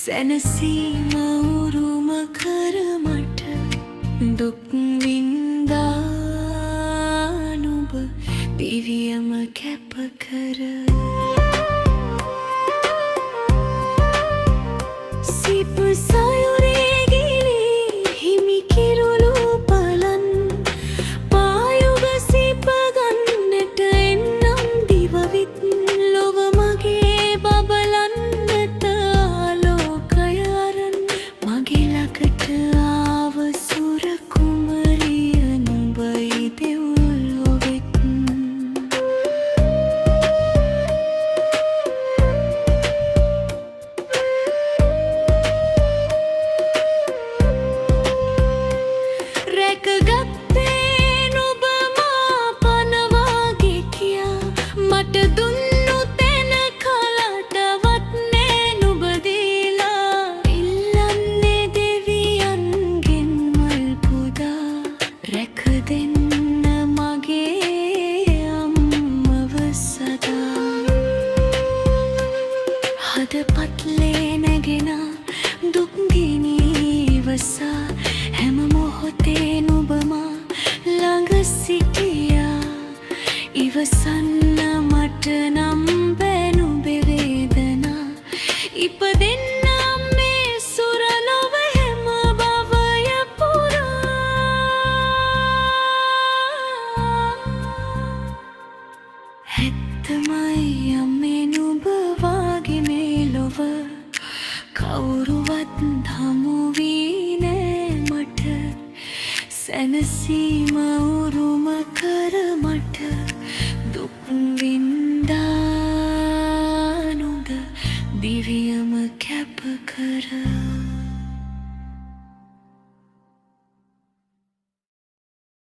සැනසීම උරුම කර මට දුක් වින්දා නුඹ දිවියම කැප කර සිප සයුරේ ගිලි හිමි කිරුළු පලන් පායුග සිප ගන්නට එන්නම් දිවවිත් ලොව මගේ බබලන්නට ආලෝකය අරන් මගේ ළඟට ආව සුර කුමරිය නුඹයි දෙව්ලොවෙත් රැකගත්තේ නුඹ මා පනවාගේ කියා මට දුන්නු තැන කලටවත් නෑ නුඹ දීලා ඉල්ලන්නේ දෙවියන්ගෙන් මල් පුදා රැක දෙන්න මගේ අම්මව සදා හදපත්ලේ නැගෙන දුක් ගිනි ඉවසා හැම මොහොතේ නුඹ මා ළඟ සිටියා ඉවසන්න මට නම් බෑ නුඹේ වේදනා ඉපදෙන්නම් මේ සුරලොව හැම භවය පුරා ඇත්තමයි අම්මේ නුඹ වාගේ මේ ලොව කවුරුවත් හමු වී නෑ මට සැනසීම උරු